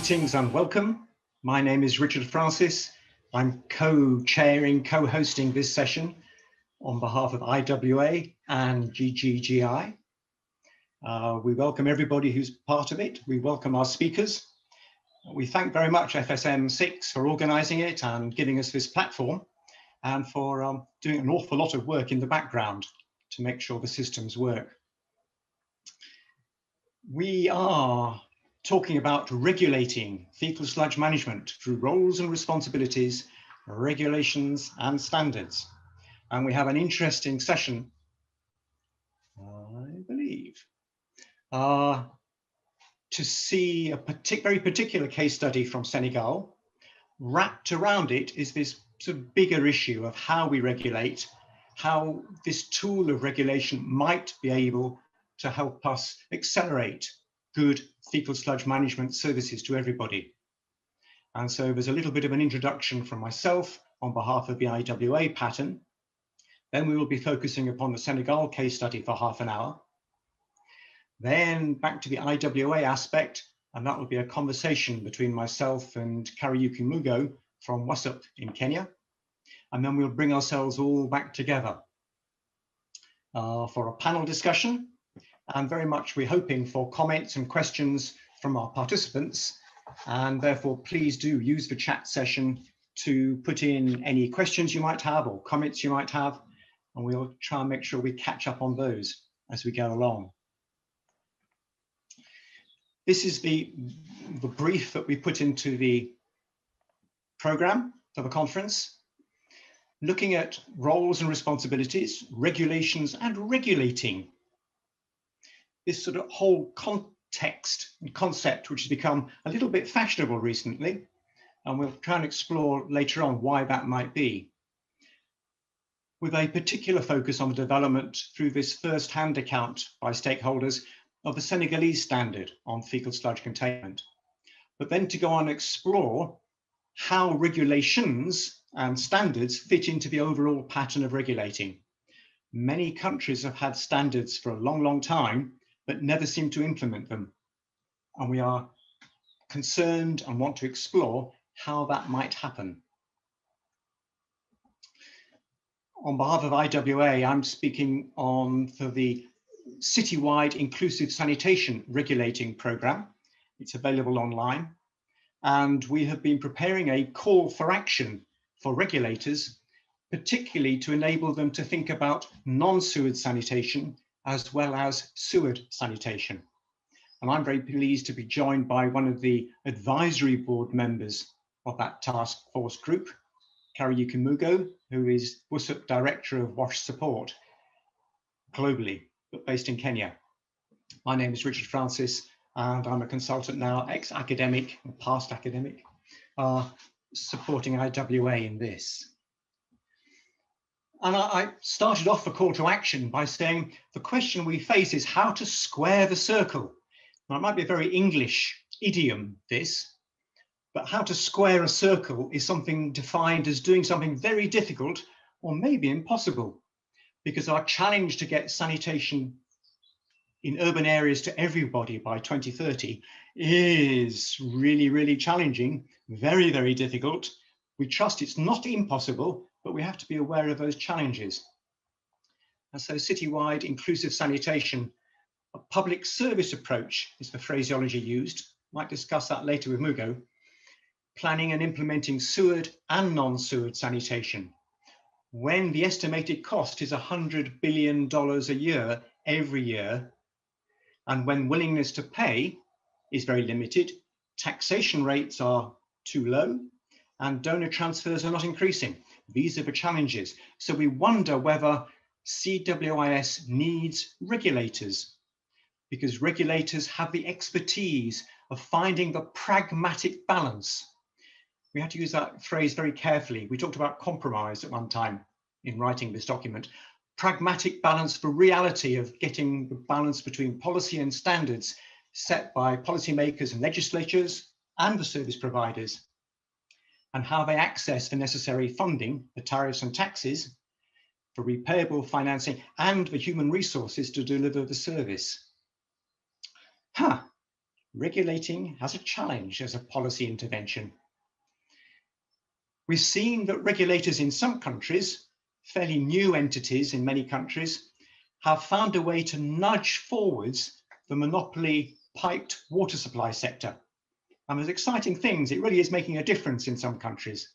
Greetings and welcome. My name is Richard Francis. I'm co-chairing, co-hosting this session on behalf of IWA and GGGI. We welcome everybody who's part of it. We welcome our speakers. We thank very much FSM 6 for organising it and giving us this platform, and for doing an awful lot of work in the background to make sure the systems work. We are talking about regulating fecal sludge management through roles and responsibilities, regulations and standards. And we have an interesting session, I believe, to see a very particular case study from Senegal. Wrapped around it is this sort of bigger issue of how we regulate, how this tool of regulation might be able to help us accelerate good fecal sludge management services to everybody. And so there's a little bit of an introduction from myself on behalf of the IWA pattern. Then we will be focusing upon the Senegal case study for half an hour. Then back to the IWA aspect, and that will be a conversation between myself and Kariuki Mugo from Wasup in Kenya. And then we'll bring ourselves all back together for a panel discussion. And very much we're hoping for comments and questions from our participants, and therefore please do use the chat session to put in any questions you might have or comments you might have, and we'll try and make sure we catch up on those as we go along. This is the brief that we put into the program for the conference, looking at roles and responsibilities, regulations and regulating. This sort of whole context and concept, which has become a little bit fashionable recently, and we'll try and explore later on why that might be, with a particular focus on the development through this first-hand account by stakeholders of the Senegalese standard on fecal sludge containment, but then to go on and explore how regulations and standards fit into the overall pattern of regulating. Many countries have had standards for a long, long time, but never seem to implement them. And we are concerned and want to explore how that might happen. On behalf of IWA, I'm speaking for the citywide inclusive sanitation regulating program. It's available online. And we have been preparing a call for action for regulators, particularly to enable them to think about non-sewage sanitation as well as sewage sanitation. And I'm very pleased to be joined by one of the advisory board members of that task force group, Kariuki Mugo, who is WSUP Director of WASH Support globally, but based in Kenya. My name is Richard Francis, and I'm a consultant now, ex-academic, past academic, supporting IWA in this. And I started off the call to action by saying the question we face is how to square the circle. Now, it might be a very English idiom, this, but how to square a circle is something defined as doing something very difficult or maybe impossible, because our challenge to get sanitation in urban areas to everybody by 2030 is really, really challenging, very, very difficult. We trust it's not impossible, but we have to be aware of those challenges. And so citywide inclusive sanitation, a public service approach is the phraseology used. Might discuss that later with Mugo. Planning and implementing sewage and non-sewage sanitation. When the estimated cost is $100 billion a year, every year, and when willingness to pay is very limited, taxation rates are too low, and donor transfers are not increasing. These are the challenges. So we wonder whether CWIS needs regulators, because regulators have the expertise of finding the pragmatic balance. We have to use that phrase very carefully. We talked about compromise at one time in writing this document. Pragmatic balance for reality of getting the balance between policy and standards set by policymakers and legislatures and the service providers, and how they access the necessary funding, the tariffs and taxes, for repayable financing and the human resources to deliver the service. regulating has a challenge as a policy intervention. We've seen that regulators in some countries, fairly new entities in many countries, have found a way to nudge forwards the monopoly piped water supply sector. And there's exciting things. It really is making a difference in some countries,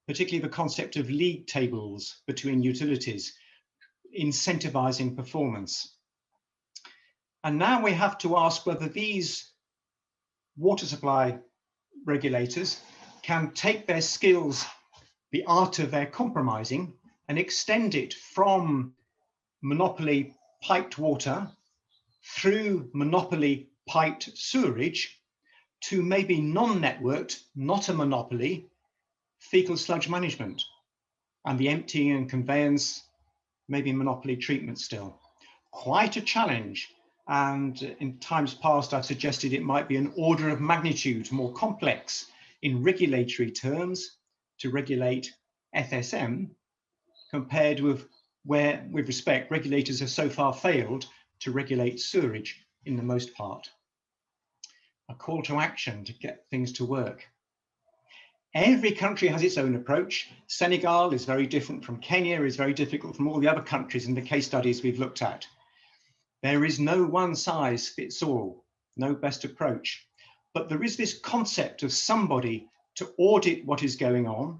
particularly the concept of league tables between utilities, incentivizing performance. And now we have to ask whether these water supply regulators can take their skills, the art of their compromising, and extend it from monopoly piped water through monopoly piped sewerage to maybe non-networked, not a monopoly, fecal sludge management and the emptying and conveyance, maybe monopoly treatment still. Quite a challenge. And in times past, I've suggested it might be an order of magnitude more complex in regulatory terms to regulate FSM compared with where, with respect, regulators have so far failed to regulate sewerage in the most part. A call to action to get things to work. Every country has its own approach. Senegal is very different from Kenya, is very difficult from all the other countries in the case studies we've looked at. There is no one size fits all, no best approach. But there is this concept of somebody to audit what is going on,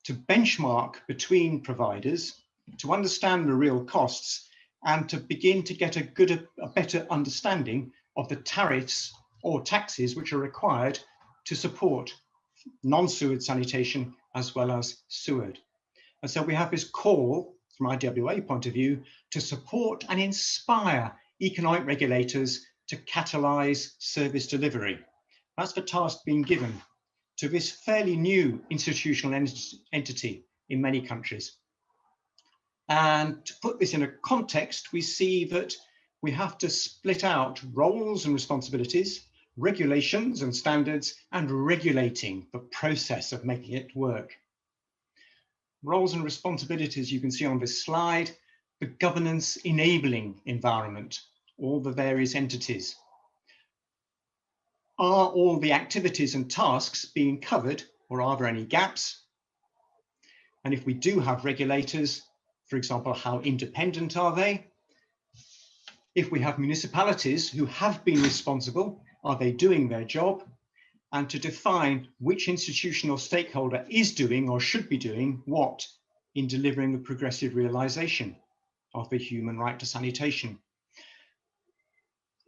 to benchmark between providers, to understand the real costs, and to begin to get a better understanding of the tariffs or taxes which are required to support non-sewered sanitation as well as sewered. And so we have this call from IWA point of view to support and inspire economic regulators to catalyse service delivery. That's the task being given to this fairly new institutional entity in many countries. And to put this in a context, we see that we have to split out roles and responsibilities, regulations and standards, and regulating the process of making it work. Roles and responsibilities you can see on this slide, the governance enabling environment, all the various entities. Are all the activities and tasks being covered, or are there any gaps? And if we do have regulators, for example, how independent are they? If we have municipalities who have been responsible, are they doing their job? And to define which institutional stakeholder is doing or should be doing what in delivering the progressive realization of the human right to sanitation.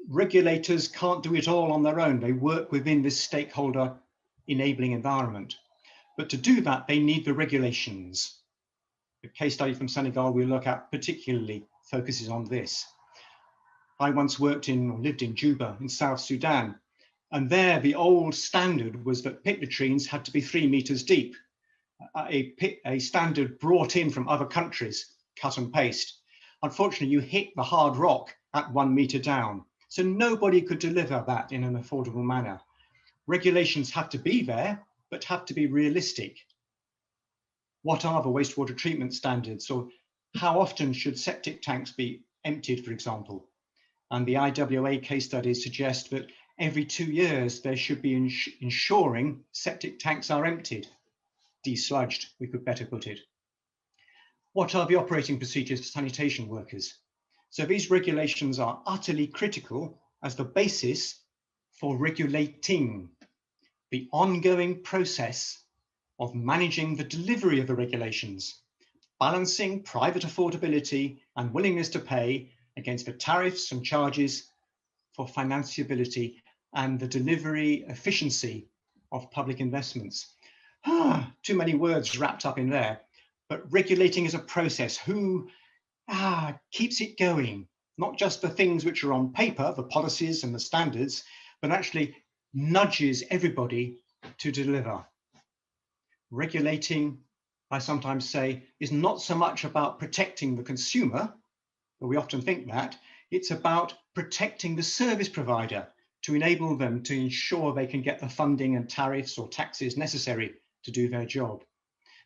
Regulators can't do it all on their own. They work within this stakeholder enabling environment. But to do that, they need the regulations. The case study from Senegal we look at particularly focuses on this. I once lived in Juba in South Sudan, and there the old standard was that pit latrines had to be 3 meters deep, a standard brought in from other countries, cut and paste. Unfortunately, you hit the hard rock at 1 meter down, so nobody could deliver that in an affordable manner. Regulations have to be there, but have to be realistic. What are the wastewater treatment standards, or how often should septic tanks be emptied, for example? And the IWA case studies suggest that every 2 years there should be ensuring septic tanks are emptied, desludged, we could better put it. What are the operating procedures for sanitation workers? So these regulations are utterly critical as the basis for regulating the ongoing process of managing the delivery of the regulations, balancing private affordability and willingness to pay against the tariffs and charges for financeability and the delivery efficiency of public investments. Too many words wrapped up in there, but regulating is a process. Who keeps it going? Not just the things which are on paper, the policies and the standards, but actually nudges everybody to deliver. Regulating, I sometimes say, is not so much about protecting the consumer, but we often think that. It's about protecting the service provider to enable them to ensure they can get the funding and tariffs or taxes necessary to do their job.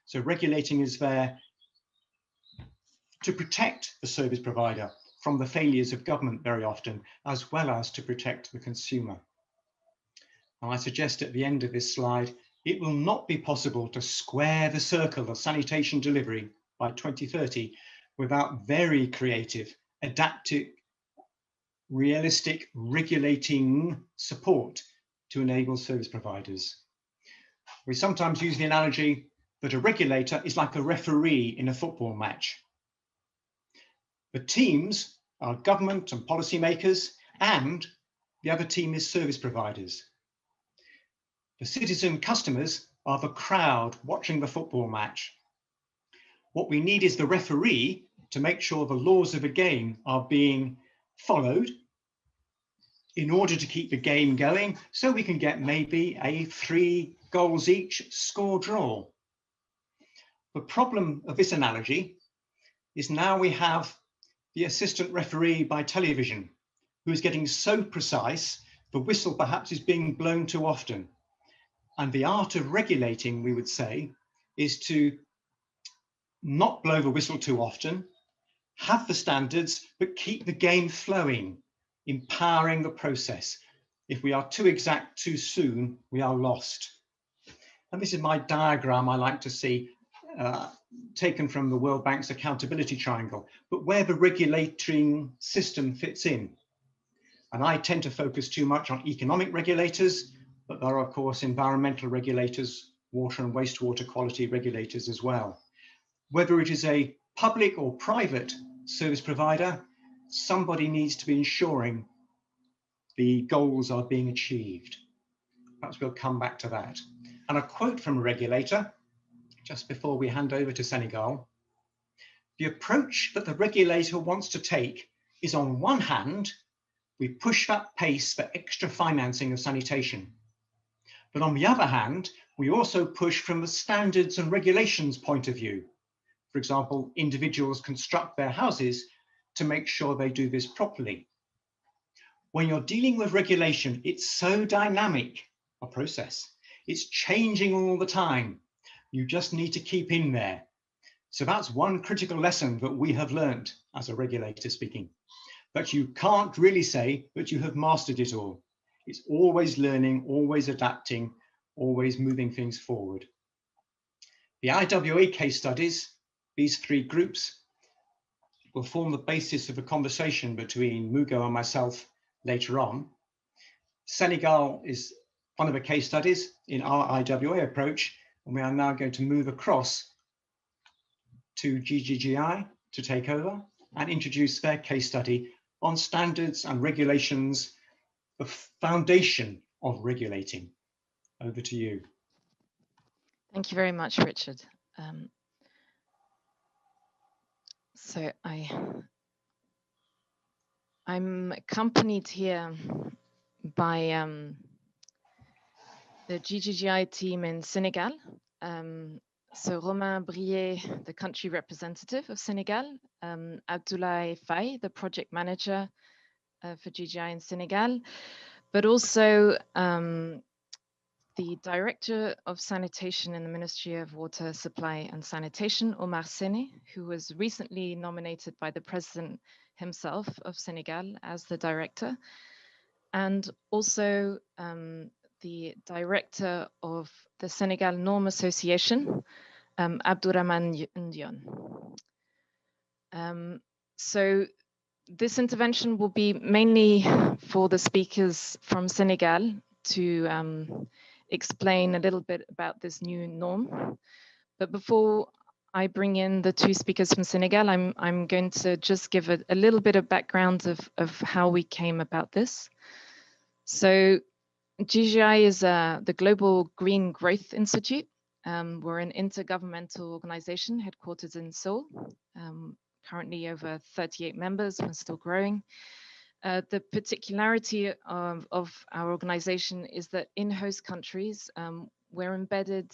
So regulating is there to protect the service provider from the failures of government very often, as well as to protect the consumer. And I suggest at the end of this slide, it will not be possible to square the circle of sanitation delivery by 2030 without very creative, adaptive, realistic regulating support to enable service providers. We sometimes use the analogy that a regulator is like a referee in a football match. The teams are government and policymakers, and the other team is service providers. The citizen customers are the crowd watching the football match. What we need is the referee to make sure the laws of the game are being followed in order to keep the game going, so we can get maybe a 3 goals each score draw. The problem of this analogy is now we have the assistant referee by television who is getting so precise, the whistle perhaps is being blown too often. And the art of regulating, we would say, is to not blow the whistle too often, have the standards, but keep the game flowing, empowering the process. If we are too exact too soon, we are lost. And this is my diagram I like to see, taken from the World Bank's accountability triangle, but where the regulatory system fits in. And I tend to focus too much on economic regulators, but there are, of course, environmental regulators, water and wastewater quality regulators as well. Whether it is a public or private service provider, somebody needs to be ensuring the goals are being achieved. Perhaps we'll come back to that. And a quote from a regulator, just before we hand over to Senegal. The approach that the regulator wants to take is, on one hand, we push that pace for extra financing of sanitation. But on the other hand, we also push from the standards and regulations point of view. For example, individuals construct their houses to make sure they do this properly. When you're dealing with regulation, it's so dynamic a process. It's changing all the time. You just need to keep in there. So that's one critical lesson that we have learned as a regulator speaking. But you can't really say that you have mastered it all. It's always learning, always adapting, always moving things forward. The IWA case studies, these 3 groups, will form the basis of a conversation between Mugo and myself later on. Senegal is one of the case studies in our IWA approach, and we are now going to move across to GGGI to take over and introduce their case study on standards and regulations, the foundation of regulating. Over to you. Thank you very much, Richard. So I'm accompanied here by the GGGI team in Senegal. So Romain Brier, the country representative of Senegal, Abdoulaye Faye, the project manager for GGI in Senegal, but also the Director of Sanitation in the Ministry of Water, Supply and Sanitation, Omar Sene, who was recently nominated by the President himself of Senegal as the Director, and also the Director of the Senegal Norm Association, Abdourahmane Ndion. So this intervention will be mainly for the speakers from Senegal to explain a little bit about this new norm. But before I bring in the 2 speakers from Senegal, I'm going to just give a little bit of background of how we came about this. So GGI is the Global Green Growth Institute. We're an intergovernmental organization headquartered in Seoul, currently over 38 members, we're still growing. The particularity of our organization is that in host countries, we're embedded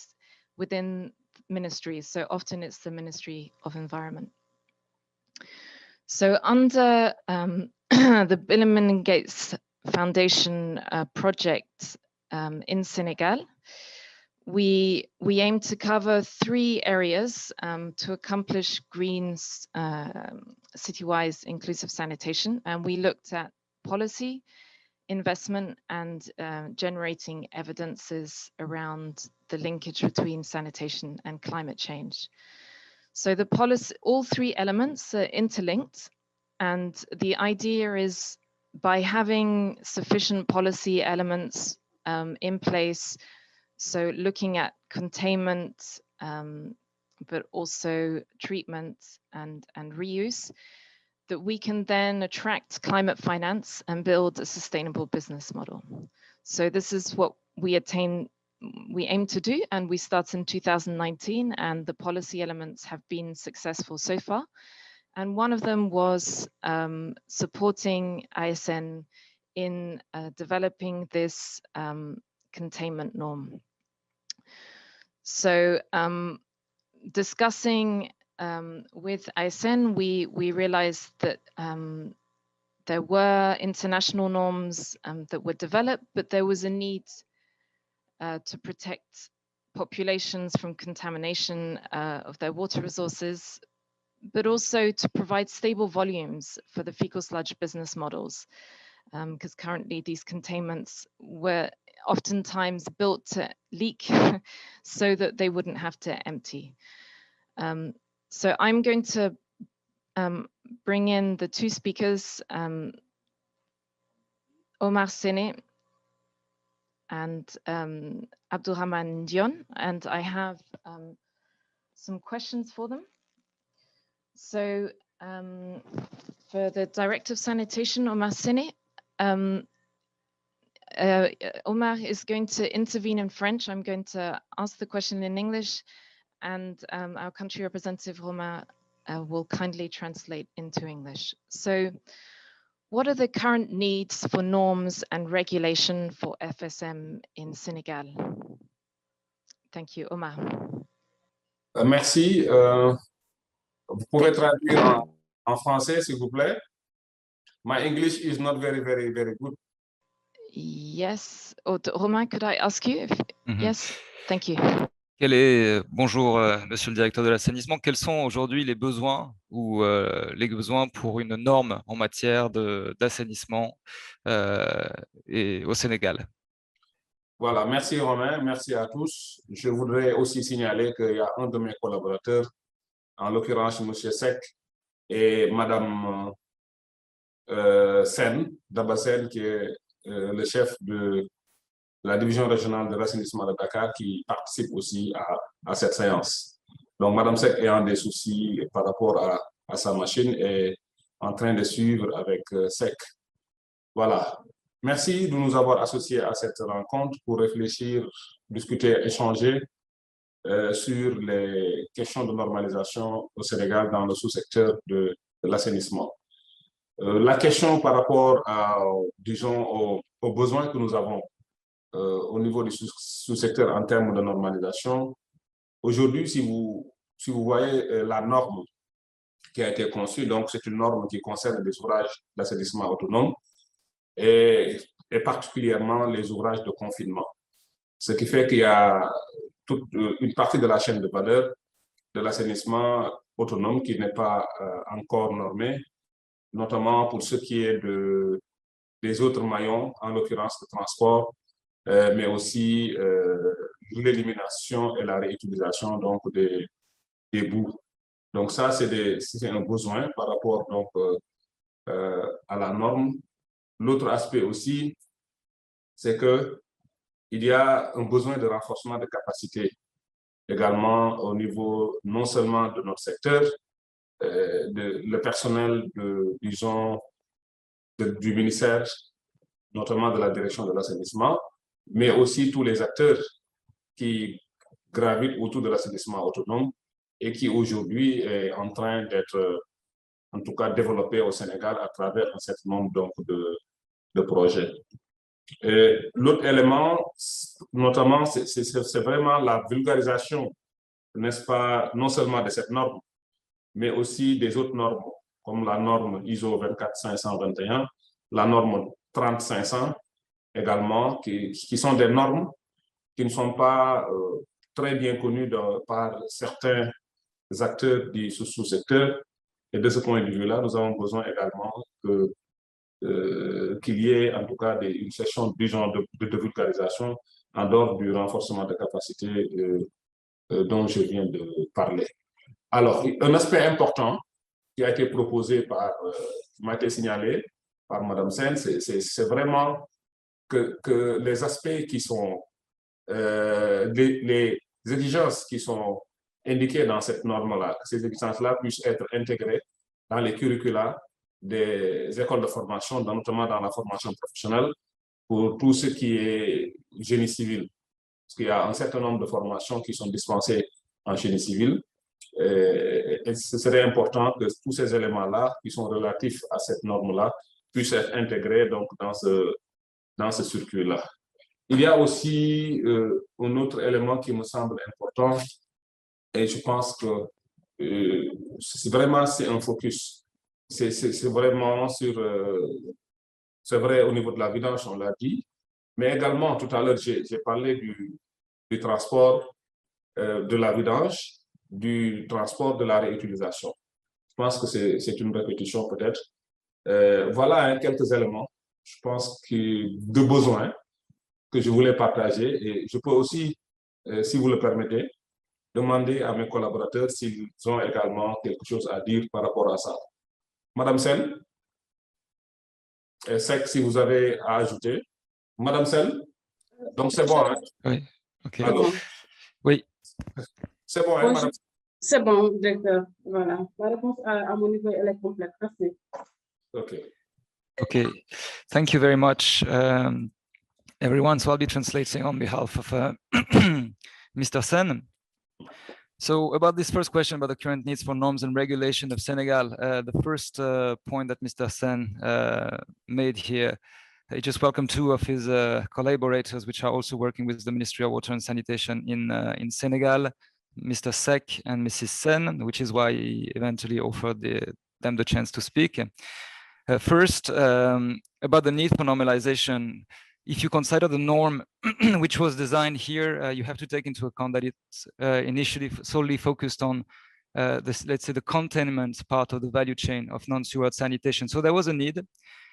within ministries. So often it's the Ministry of Environment. So under the Bill and Melinda Gates Foundation project in Senegal, we aim to cover 3 areas to accomplish green city-wise inclusive sanitation. And we looked at policy, investment and generating evidences around the linkage between sanitation and climate change. So the policy, all three elements are interlinked, and the idea is by having sufficient policy elements in place, so looking at containment, but also treatment and reuse, that we can then attract climate finance and build a sustainable business model. So this is what we aim to do, and we start in 2019, and the policy elements have been successful so far. And one of them was supporting ISN in developing this containment norm. So discussing with ISN, we realized that there were international norms that were developed, but there was a need to protect populations from contamination of their water resources, but also to provide stable volumes for the fecal sludge business models, because currently these containments were oftentimes built to leak so that they wouldn't have to empty. So I'm going to bring in the two speakers, Omar Sene and Abdulrahman Dion, and I have some questions for them. So for the Director of Sanitation, Omar Sene, Omar is going to intervene in French. I'm going to ask the question in English, and our country representative, Omar, will kindly translate into English. So what are the current needs for norms and regulation for FSM in Senegal? Thank you, Omar. Merci. Vous pouvez traduire en français, s'il vous plaît? My English is not very good. Yes. Romain, could I ask you if... Yes, thank you. Bonjour, monsieur le directeur de l'assainissement. Quels sont aujourd'hui les besoins ou les besoins pour une norme en matière d'assainissement au Sénégal? Voilà, merci Romain, merci à tous. Je voudrais aussi signaler qu'il y a un de mes collaborateurs, en l'occurrence M. Sek et Mme Sen, Dabasen, qui est le chef de la division régionale de l'assainissement de Dakar, qui participe aussi à cette séance. Donc, Mme Sek ayant des soucis par rapport à sa machine est en train de suivre avec Sek. Voilà. Merci de nous avoir associés à cette rencontre pour réfléchir, discuter, échanger sur les questions de normalisation au Sénégal dans le sous-secteur de l'assainissement. La question par rapport à, disons, aux besoins que nous avons au niveau du sous-secteur en termes de normalisation. Aujourd'hui, si vous voyez la norme qui a été conçue, donc c'est une norme qui concerne les ouvrages d'assainissement autonome et particulièrement les ouvrages de confinement. Ce qui fait qu'il y a toute une partie de la chaîne de valeur de l'assainissement autonome qui n'est pas encore normée, notamment pour ce qui est des autres maillons, en l'occurrence le transport, mais aussi l'élimination et la réutilisation donc, des boues. Donc ça, c'est un besoin par rapport donc, à la norme. L'autre aspect aussi, c'est qu'il y a un besoin de renforcement de capacité également au niveau non seulement de notre secteur, le personnel disons, du ministère, notamment de la direction de l'assainissement, mais aussi tous les acteurs qui gravitent autour de l'assainissement autonome et qui aujourd'hui est en train d'être, en tout cas, développé au Sénégal à travers un certain nombre donc, de projets. L'autre élément, notamment, c'est vraiment la vulgarisation, n'est-ce pas, non seulement de cette norme, mais aussi des autres normes, comme la norme ISO 24521, la norme 30500 également, qui sont des normes qui ne sont pas très bien connues par certains acteurs du sous-secteur. Et de ce point de vue-là, nous avons besoin également que qu'il y ait en tout cas une session disons, de vulgarisation en dehors du renforcement de capacité dont je viens de parler. Alors, un aspect important qui a été proposé qui m'a été signalé par Mme Sen, c'est vraiment que les aspects qui sont, les exigences qui sont indiquées dans cette norme-là, ces exigences-là puissent être intégrées dans les curricula des écoles de formation, notamment dans la formation professionnelle, pour tout ce qui est génie civil. Parce qu'il y a un certain nombre de formations qui sont dispensées en génie civil. Et ce serait important que tous ces éléments-là, qui sont relatifs à cette norme-là, puissent être intégrés donc, dans ce circuit-là. Il y a aussi un autre élément qui me semble important, et je pense que c'est un focus. C'est vraiment sur, c'est vrai au niveau de la vidange, on l'a dit, mais également tout à l'heure, j'ai parlé du transport de la vidange, du transport de la réutilisation. Je pense que c'est une répétition peut-être. Voilà hein, quelques éléments, je pense, de besoins que je voulais partager. Et je peux aussi, si vous le permettez, demander à mes collaborateurs s'ils ont également quelque chose à dire par rapport à ça. Madame Sen, Sec, si vous avez à ajouter. Madame Sen, donc c'est bon, hein? Oui, ok. Alors, oui. C'est bon, hein, madame? C'est bon, directeur. Voilà. La réponse à mon niveau, elle est complète. Merci. Okay. Okay. Thank you very much, everyone. So I'll be translating on behalf of Mr. Sen. So about this first question about the current needs for norms and regulation of Senegal, the first point that Mr. Sen made here, he just welcomed two of his collaborators, which are also working with the Ministry of Water and Sanitation in Senegal, Mr. Sek and Mrs. Sen, which is why he eventually offered them the chance to speak. First, about the need for normalization. If you consider the norm which was designed here, you have to take into account that it's initially solely focused on let's say the containment part of the value chain of non-sewer sanitation. So there was a need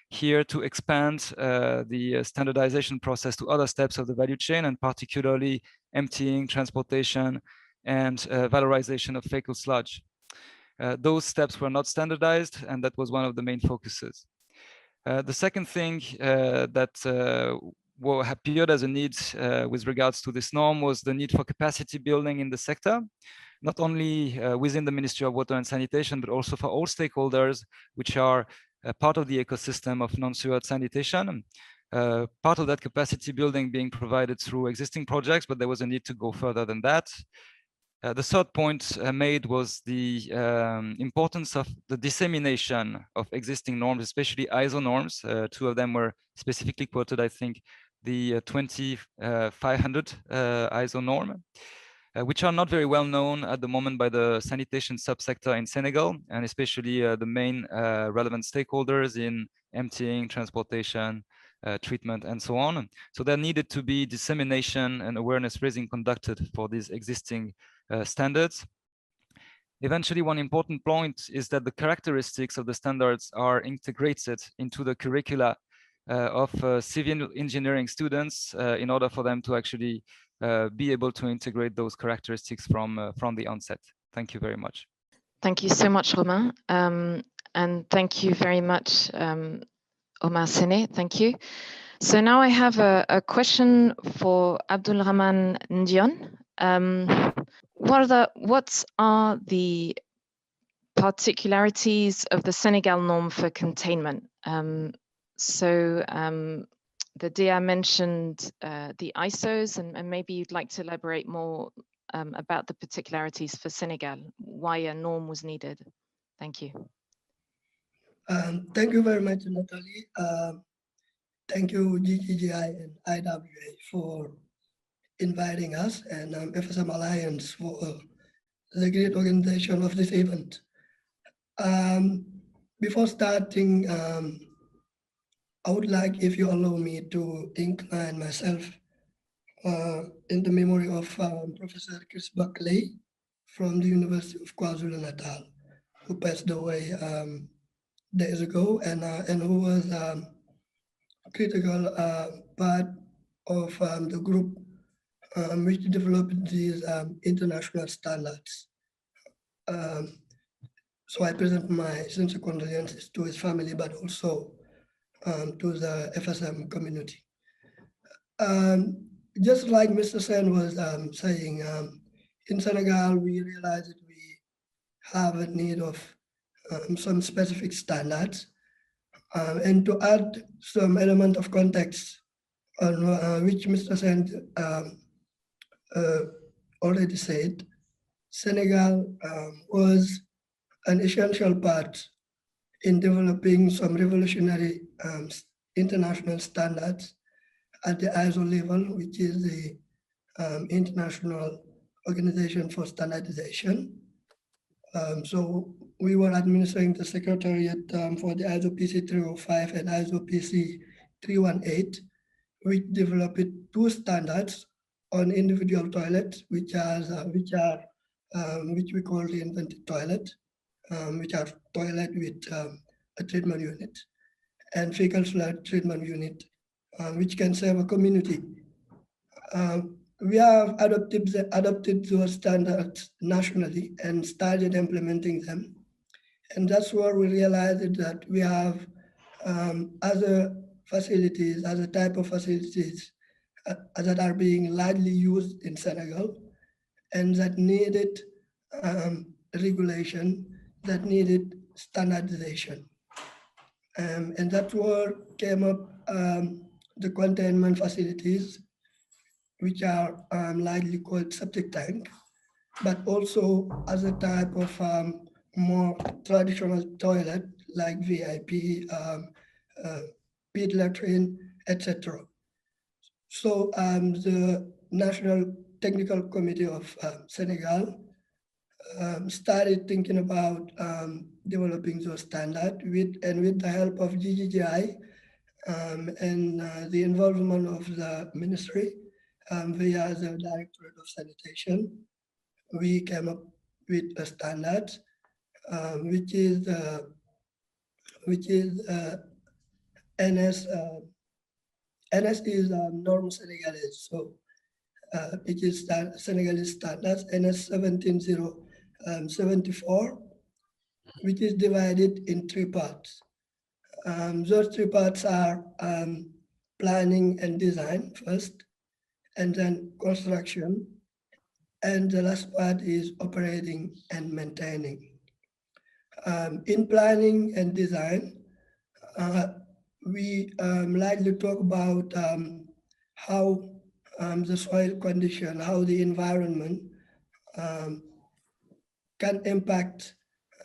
here to expand the standardization process to other steps of the value chain, and particularly emptying, transportation, and valorization of fecal sludge. Those steps were not standardized, and that was one of the main focuses. The second thing that appeared as a need with regards to this norm was the need for capacity building in the sector, not only within the Ministry of Water and Sanitation, but also for all stakeholders, which are part of the ecosystem of non-sewer sanitation. Part of that capacity building being provided through existing projects, but there was a need to go further than that. The third point made was the importance of the dissemination of existing norms, especially ISO norms. Two of them were specifically quoted, I think, the 2500 ISO norm, which are not very well known at the moment by the sanitation subsector in Senegal, and especially the main relevant stakeholders in emptying, transportation, treatment, and so on. So there needed to be dissemination and awareness raising conducted for these existing standards. Eventually, one important point is that the characteristics of the standards are integrated into the curricula of civil engineering students in order for them to actually be able to integrate those characteristics from the onset. Thank you very much. Thank you so much, Romain. And thank you very much, Omar Sene. Thank you. So now I have a question for Abdulrahman Ndion. What are the particularities of the Senegal norm for containment? The DIA mentioned the ISOs, and maybe you'd like to elaborate more about the particularities for Senegal, why a norm was needed. Thank you. Thank you very much, Natalie. Thank you, GGGI and IWA for inviting us, and FSM Alliance for the great organization of this event. Before starting, I would like, if you allow me, to incline myself in the memory of Professor Chris Buckley from the University of KwaZulu-Natal, who passed away days ago, and who was critical part of the group which developed these international standards. So I present my sincere condolences to his family, but also to the FSM community. Just like Mr. Sen was saying, in Senegal, we realized that we have a need of some specific standards. And to add some element of context on which Mr. Sen already said, Senegal was an essential part in developing some revolutionary international standards at the ISO level, which is the International Organization for Standardization. So we were administering the secretariat for the ISO PC 305 and ISO PC 318, which developed two standards on individual toilets, which we call the invented toilet, which are toilet with a treatment unit, and fecal sludge treatment unit, which can serve a community. We have adopted those standards nationally and started implementing them. And that's where we realized that we have other facilities, other type of facilities that are being largely used in Senegal and that needed regulation, that needed standardization. And that's where came up the containment facilities, which are largely called septic tank, but also as a type of more traditional toilet like VIP, pit latrine, etc. So the National Technical Committee of Senegal started thinking about developing those standards with the help of GGGI and the involvement of the ministry via the Directorate of Sanitation. We came up with a standard which is NS. NS is norm Senegalese, so it is Senegalese standards NS 17074, which is divided in three parts. Those three parts are planning and design first, and then construction, and the last part is operating and maintaining. In planning and design, we likely talk about how the soil condition, how the environment can impact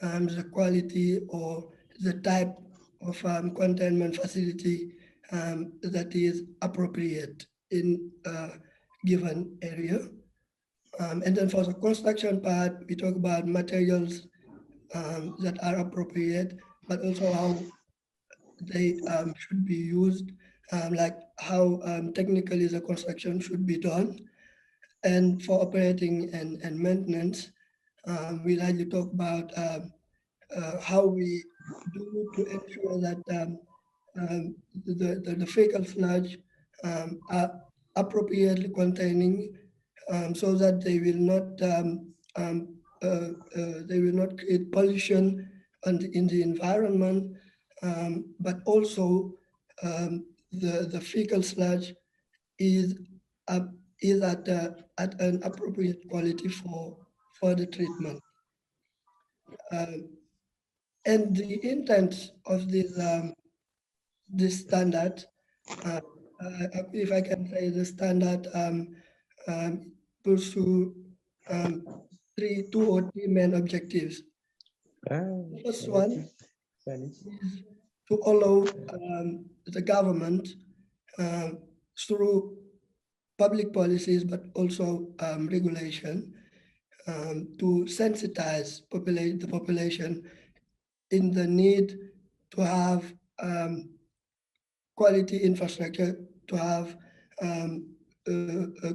the quality or the type of containment facility that is appropriate in a given area. And then for the construction part, we talk about materials that are appropriate, but also how they should be used, like how technically the construction should be done. And for operating and maintenance, we likely talk about how we do to ensure that the fecal sludge are appropriately containing, so that they will not create pollution in the environment, but also the fecal sludge is at an appropriate quality for the treatment. And the intent of this standard, if I can say, the standard pursue two or three main objectives. The first one is to allow the government through public policies, but also regulation, to sensitize the population in the need to have quality infrastructure, to have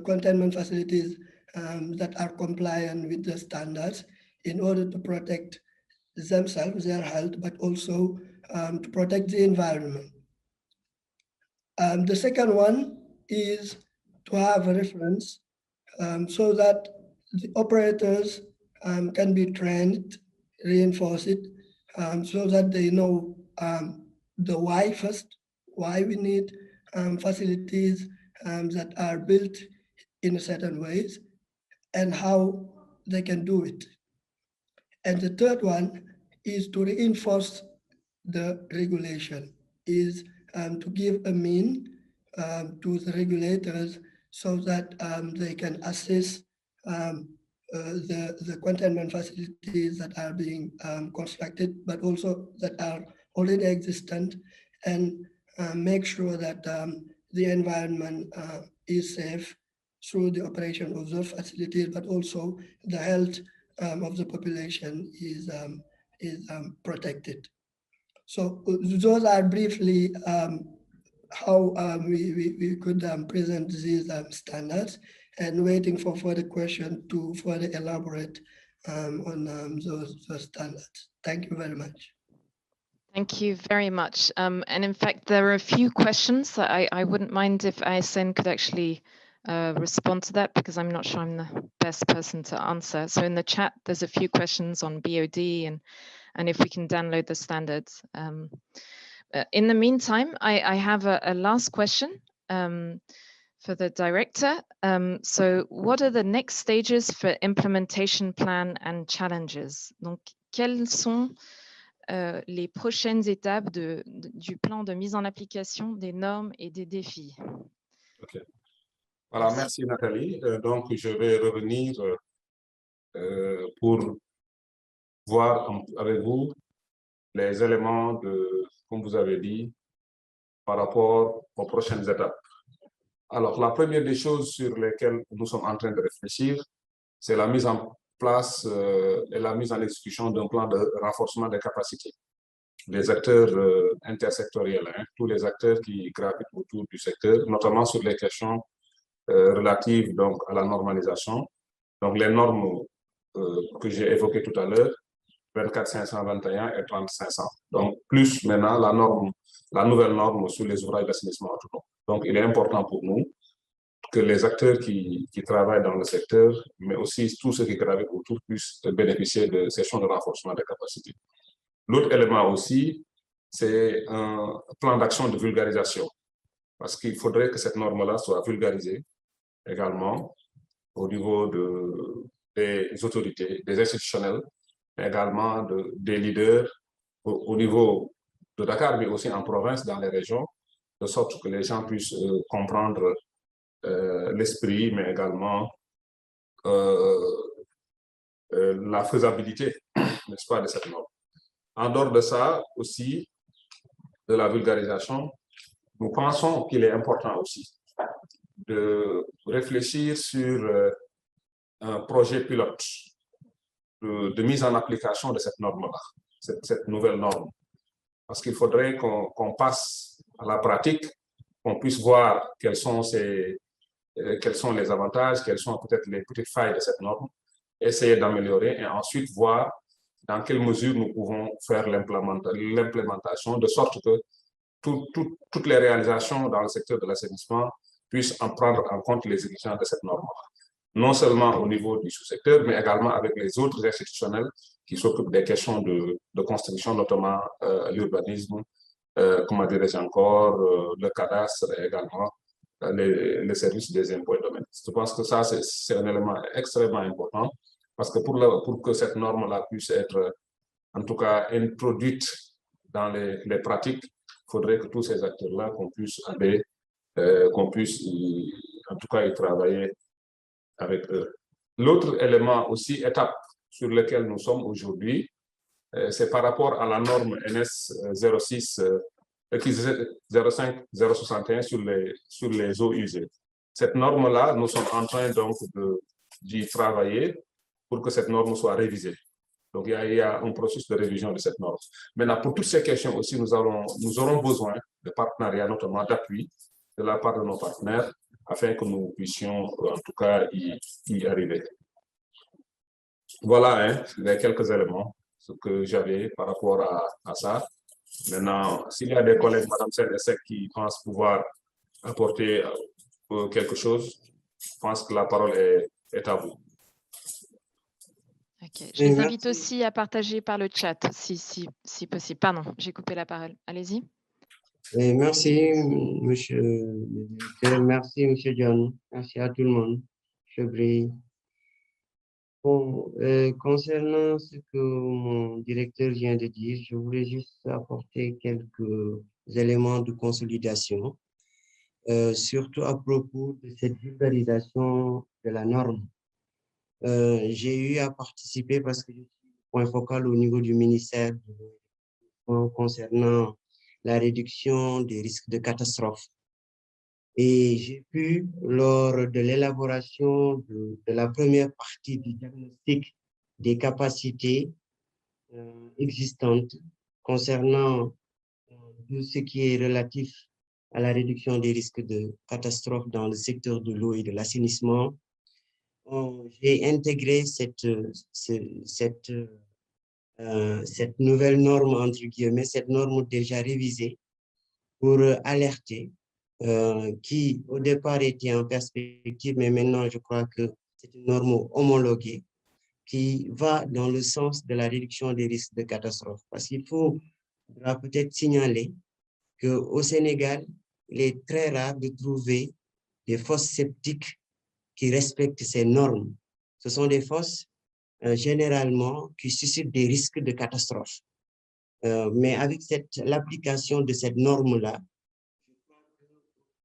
containment facilities that are compliant with the standards in order to protect themselves, their health, but also to protect the environment. The second one is to have a reference so that the operators can be trained, reinforce it, so that they know the why first, why we need facilities that are built in certain ways and how they can do it. And the third one is to reinforce the regulation, is to give a mean to the regulators so that they can assess the containment facilities that are being constructed, but also that are already existent, and make sure that the environment is safe through the operation of those facilities, but also the health of the population is protected. So those are briefly how we could present these standards, and waiting for further questions to further elaborate on those standards. Thank you very much. Thank you very much. And in fact, there are a few questions that I wouldn't mind if ISN could actually respond to that, because I'm not sure I'm the best person to answer. So in the chat, there's a few questions on BOD and if we can download the standards. In the meantime, I have a last question for the director. So what are the next stages for implementation plan and challenges? Donc, quelles sont les prochaines étapes du plan de mise en application des normes et des défis? Ok. Voilà, merci Nathalie. Donc, je vais revenir pour voir avec vous les éléments comme vous avez dit, par rapport aux prochaines étapes. Alors, la première des choses sur lesquelles nous sommes en train de réfléchir, c'est la mise en place et la mise en exécution d'un plan de renforcement des capacités des acteurs intersectoriels, hein, tous les acteurs qui gravitent autour du secteur, notamment sur les questions relatives donc, à la normalisation. Donc, les normes que j'ai évoquées tout à l'heure, 24521 et 30500. Donc, plus maintenant la nouvelle norme sur les ouvrages d'assainissement autonome. Donc, il est important pour nous que les acteurs qui travaillent dans le secteur, mais aussi tous ceux qui gravitent autour, puissent bénéficier de sessions de renforcement des capacités. L'autre élément aussi, c'est un plan d'action de vulgarisation, parce qu'il faudrait que cette norme-là soit vulgarisée également au niveau des autorités, des institutionnels, également des leaders au niveau de Dakar, mais aussi en province, dans les régions, de sorte que les gens puissent comprendre l'esprit, mais également la faisabilité, n'est-ce pas, de cette norme. En dehors de ça, aussi, de la vulgarisation, nous pensons qu'il est important aussi de réfléchir sur un projet pilote de mise en application de cette norme-là, cette nouvelle norme. Parce qu'il faudrait qu'on passe à la pratique, qu'on puisse voir quels sont les avantages, quelles sont peut-être les petites failles de cette norme, essayer d'améliorer et ensuite voir dans quelle mesure nous pouvons faire l'implémentation, de sorte que toutes les réalisations dans le secteur de l'assainissement puissent en prendre en compte les exigences de cette norme. Non seulement au niveau du sous-secteur, mais également avec les autres institutionnels qui s'occupent des questions de construction, notamment l'urbanisme, comment dirais-je encore, le cadastre et également les services des impôts et domaines. Je pense que ça, c'est un élément extrêmement important, parce que pour que cette norme-là puisse être, en tout cas, introduite dans les pratiques, il faudrait que tous ces acteurs-là, qu'on puisse en tout cas y travailler avec eux. L'autre élément aussi, étape sur lequel nous sommes aujourd'hui, c'est par rapport à la norme NS 05-061 sur les eaux usées. Cette norme-là, nous sommes en train donc d'y travailler pour que cette norme soit révisée. Donc, il y a un processus de révision de cette norme. Maintenant, pour toutes ces questions aussi, nous aurons besoin de partenariats, notamment d'appui de la part de nos partenaires, afin que nous puissions, en tout cas, y arriver. Voilà les quelques éléments que j'avais par rapport à ça. Maintenant, s'il y a des collègues, Madame Sek, qui pensent pouvoir apporter quelque chose, je pense que la parole est à vous. Ok, je les invite aussi à partager par le chat, si possible. Pardon, j'ai coupé la parole. Allez-y. Merci, monsieur le directeur. Merci, monsieur John. Merci à tout le monde. Je brille. Bon, concernant ce que mon directeur vient de dire, je voulais juste apporter quelques éléments de consolidation, surtout à propos de cette vulgarisation de la norme. J'ai eu à participer parce que je suis point focal au niveau du ministère concernant la réduction des risques de catastrophe. Et j'ai pu, lors de l'élaboration de la première partie du diagnostic des capacités existantes concernant tout ce qui est relatif à la réduction des risques de catastrophe dans le secteur de l'eau et de l'assainissement, j'ai intégré cette nouvelle norme, entre guillemets, cette norme déjà révisée pour alerter, qui au départ était en perspective, mais maintenant je crois que c'est une norme homologuée qui va dans le sens de la réduction des risques de catastrophe. Parce qu'il faudra peut-être signaler qu'au Sénégal, il est très rare de trouver des fosses septiques qui respectent ces normes. Ce sont des fosses généralement qui suscitent des risques de catastrophe. Mais avec l'application de cette norme-là,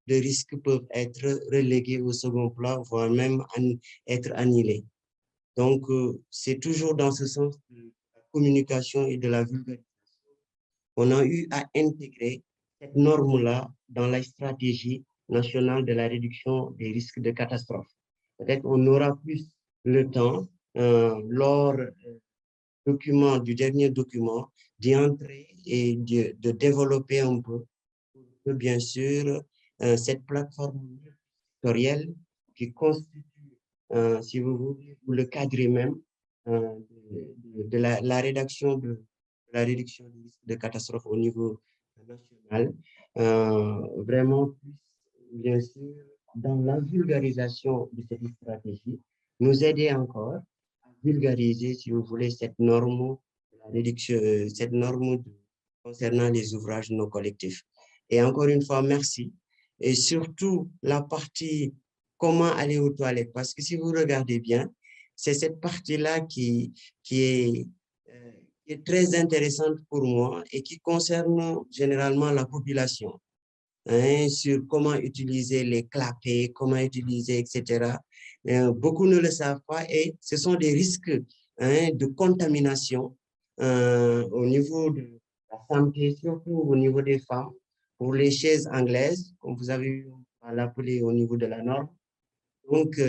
les risques peuvent être relégués au second plan, voire même être annihilés. Donc, c'est toujours dans ce sens de la communication et de la vulgarisation. On a eu à intégrer cette norme-là dans la stratégie nationale de la réduction des risques de catastrophe. Peut-être on aura plus le temps, lors du dernier document, d'y entrer et de développer un peu, bien sûr, cette plateforme sectorielle qui constitue, si vous voulez, le cadre même de la rédaction de la réduction des risques de catastrophe au niveau national, vraiment, bien sûr, dans la vulgarisation de cette stratégie, nous aider encore à vulgariser, si vous voulez, cette norme, la réduction, cette norme concernant les ouvrages non collectifs. Et encore une fois, merci. Et surtout, la partie comment aller aux toilettes, parce que si vous regardez bien, c'est cette partie-là qui est très intéressante pour moi et qui concerne généralement la population, hein, sur comment utiliser les clapets, comment utiliser, etc. Beaucoup ne le savent pas et ce sont des risques, hein, de contamination au niveau de la santé, surtout au niveau des femmes, pour les chaises anglaises, comme vous avez eu à l'appeler au niveau de la norme. Donc,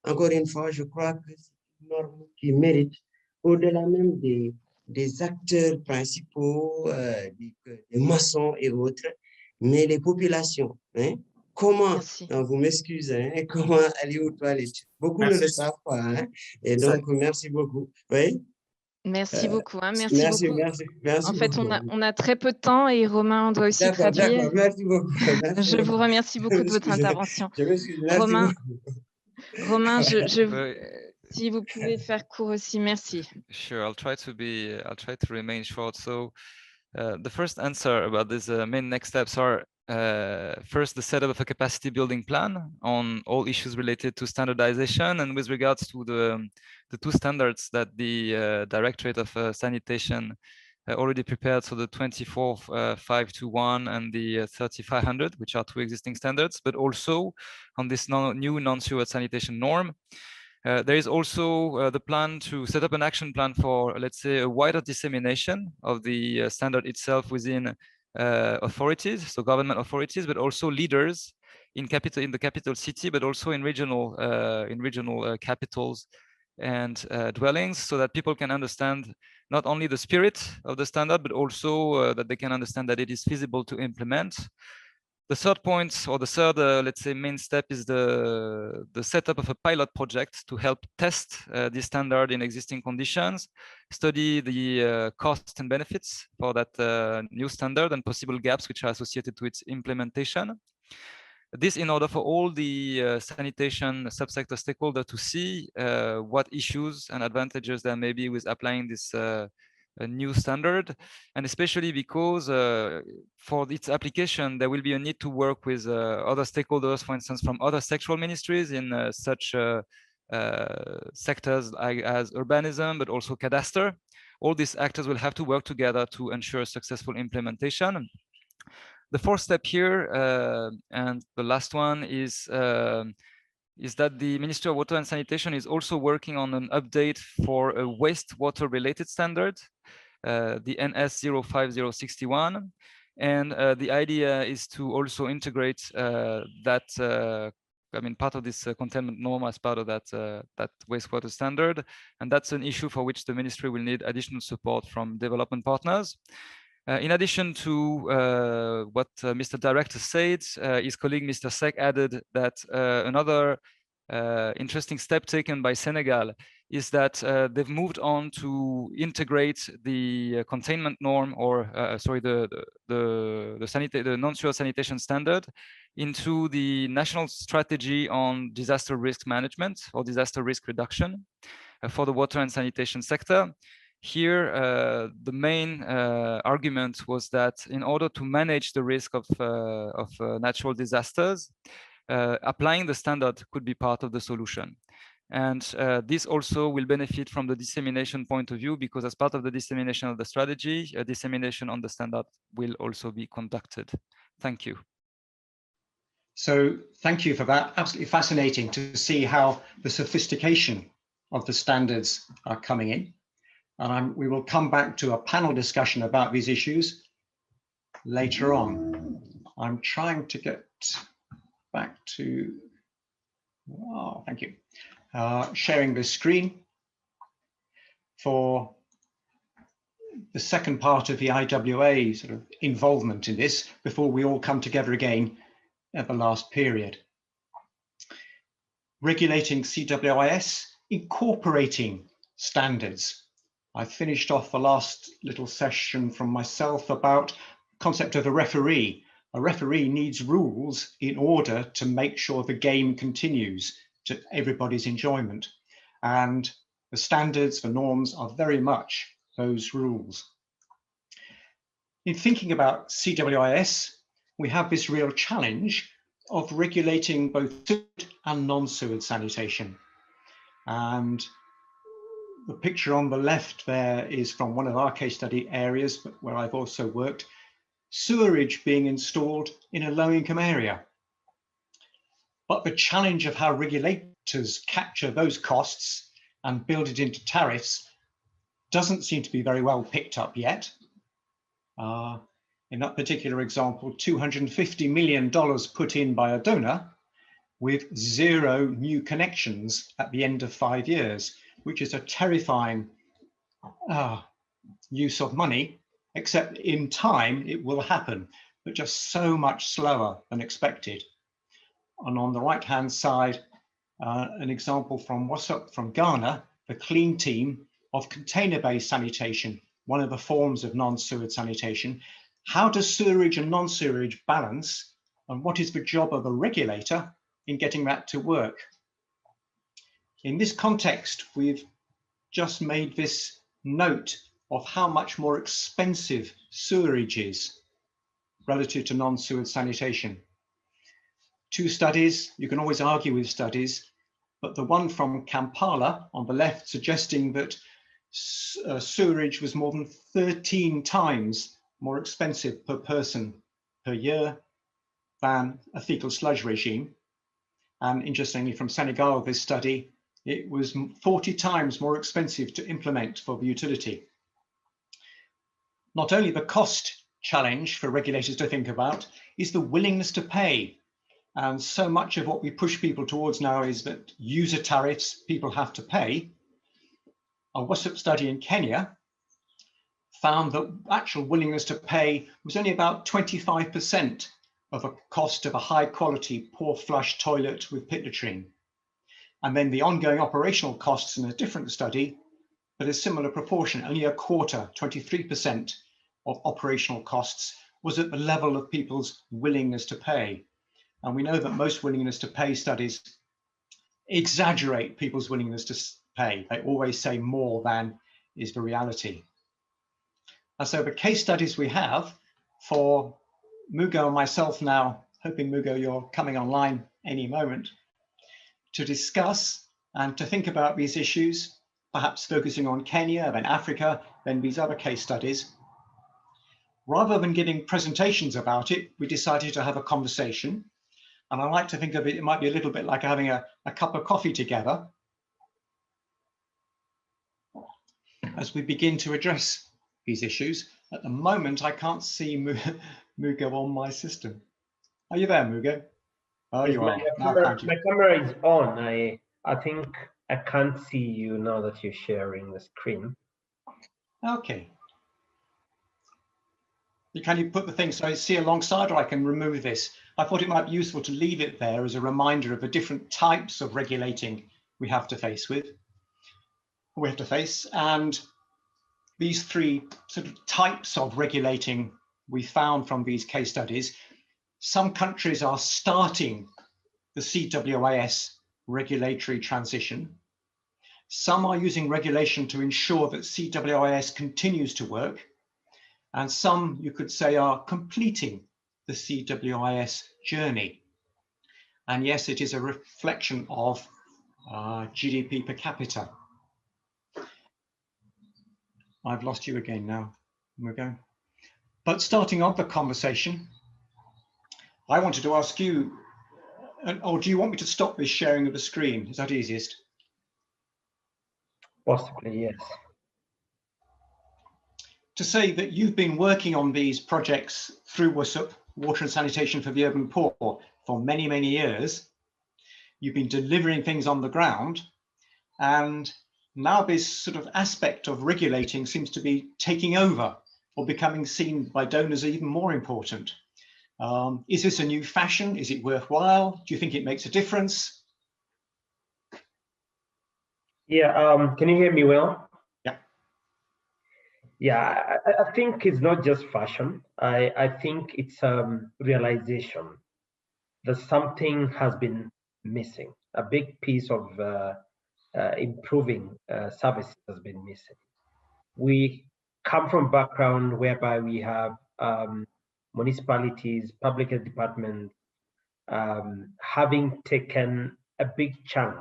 encore une fois, je crois que c'est une norme qui mérite, au-delà même des acteurs principaux, des maçons et autres, mais les populations. Hein, comment, vous m'excusez, hein, comment aller aux toilettes? Beaucoup ne le savent pas. Hein, et donc, merci beaucoup. Oui? Merci beaucoup. Hein, merci beaucoup. Merci en fait, beaucoup. on a très peu de temps et Romain doit aussi traduire. D'accord, merci beaucoup. Merci je vous remercie beaucoup de votre intervention. Je m'excuse, merci Romain, si vous pouvez faire court aussi, merci. Sure, I'll try to remain short. So, the first answer about these main next steps are first the setup of a capacity building plan on all issues related to standardization, and with regards to the two standards that the Directorate of Sanitation already prepared, so the 24521 and the 3500, which are two existing standards, but also on this new non-sewer sanitation norm. There is also the plan to set up an action plan for, let's say, a wider dissemination of the standard itself within authorities, so government authorities, but also leaders in the capital city, but also in regional capitals and dwellings, so that people can understand not only the spirit of the standard, but also that they can understand that it is feasible to implement. The third point, or the third, let's say, main step is the setup of a pilot project to help test this standard in existing conditions, study the costs and benefits for that new standard and possible gaps which are associated to its implementation. This in order for all the sanitation subsector stakeholders to see what issues and advantages there may be with applying this a new standard, and especially because for its application there will be a need to work with other stakeholders, for instance from other sectoral ministries in such sectors as urbanism, but also cadastre. All these actors will have to work together to ensure successful implementation. The fourth step here, and the last one, is that the Ministry of Water and Sanitation is also working on an update for a wastewater related standard, the NS 05061. And the idea is to also integrate that, part of this containment norm as part of that wastewater standard. And that's an issue for which the ministry will need additional support from development partners. In addition to what Mr. Director said, his colleague Mr. Sek added that another interesting step taken by Senegal is that they've moved on to integrate the containment norm, or the non-sewer sanitation standard into the national strategy on disaster risk management or disaster risk reduction for the water and sanitation sector. Here, the main argument was that in order to manage the risk of natural disasters, applying the standard could be part of the solution. And this also will benefit from the dissemination point of view, because as part of the dissemination of the strategy, a dissemination on the standard will also be conducted. Thank you. So thank you for that. Absolutely fascinating to see how the sophistication of the standards are coming in. And we will come back to a panel discussion about these issues later on. I'm trying to get back to, oh, thank you. Sharing the screen for the second part of the IWA sort of involvement in this before we all come together again at the last period. Regulating CWIS, incorporating standards. I finished off the last little session from myself about the concept of a referee. A referee needs rules in order to make sure the game continues to everybody's enjoyment. And the standards, the norms are very much those rules. In thinking about CWIS, we have this real challenge of regulating both sewage and non-sewage sanitation. And the picture on the left there is from one of our case study areas, but where I've also worked, sewerage being installed in a low-income area. But the challenge of how regulators capture those costs and build it into tariffs doesn't seem to be very well picked up yet. In that particular example, $250 million put in by a donor with 0 new connections at the end of 5 years, which is a terrifying use of money, except in time it will happen, but just so much slower than expected. And on the right-hand side, an example from from Ghana, the clean team of container-based sanitation, one of the forms of non-sewage sanitation. How does sewerage and non-sewerage balance, and what is the job of a regulator in getting that to work? In this context, we've just made this note of how much more expensive sewerage is relative to non-sewage sanitation. 2 studies, you can always argue with studies, but the one from Kampala on the left suggesting that sewerage was more than 13 times more expensive per person per year than a fecal sludge regime. And interestingly, from Senegal, this study, it was 40 times more expensive to implement for the utility. Not only the cost challenge for regulators to think about is the willingness to pay. And so much of what we push people towards now is that user tariffs, people have to pay. A WASUP study in Kenya found that actual willingness to pay was only about 25% of a cost of a high quality poor flush toilet with pit latrine. And then the ongoing operational costs in a different study, but a similar proportion, only a quarter, 23% of operational costs was at the level of people's willingness to pay. And we know that most willingness to pay studies exaggerate people's willingness to pay. They always say more than is the reality. And so the case studies we have for Mugo and myself now, hoping Mugo you're coming online any moment, to discuss and to think about these issues, perhaps focusing on Kenya, then Africa, then these other case studies. Rather than giving presentations about it, we decided to have a conversation. And I like to think of it, it might be a little bit like having a cup of coffee together as we begin to address these issues. At the moment, I can't see Mugo on my system. Are you there, Mugo? Oh, Yes, you are. my camera is on. I think I can't see you now that you're sharing the screen. Okay. Can you put the thing so I see alongside, or I can remove this? I thought it might be useful to leave it there as a reminder of the different types of regulating we have to face and these three sort of types of regulating we found from these case studies. Some countries are starting the CWIS regulatory transition. Some are using regulation to ensure that CWIS continues to work. And some, you could say, are completing the CWIS journey. And yes, it is a reflection of GDP per capita. I've lost you again now. We're going. But starting off the conversation, I wanted to ask you, or do you want me to stop this sharing of the screen? Is that easiest? Possibly, yes. To say that you've been working on these projects through WSUP, Water and Sanitation for the Urban Poor, for many, many years. You've been delivering things on the ground, and now this sort of aspect of regulating seems to be taking over or becoming seen by donors even more important. Is this a new fashion? Is it worthwhile? Do you think it makes a difference? Yeah, can you hear me well? Yeah. Yeah, I think it's not just fashion. I think it's realization that something has been missing. A big piece of improving services has been missing. We come from a background whereby we have municipalities, public health departments, having taken a big chunk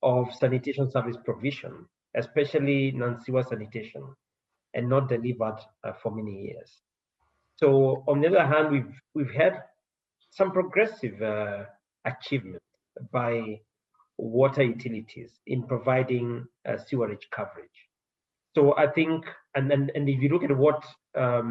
of sanitation service provision, especially non-sewer sanitation, and not delivered for many years. So on the other hand, we've had some progressive achievement by water utilities in providing sewerage coverage. So I think, and if you look at what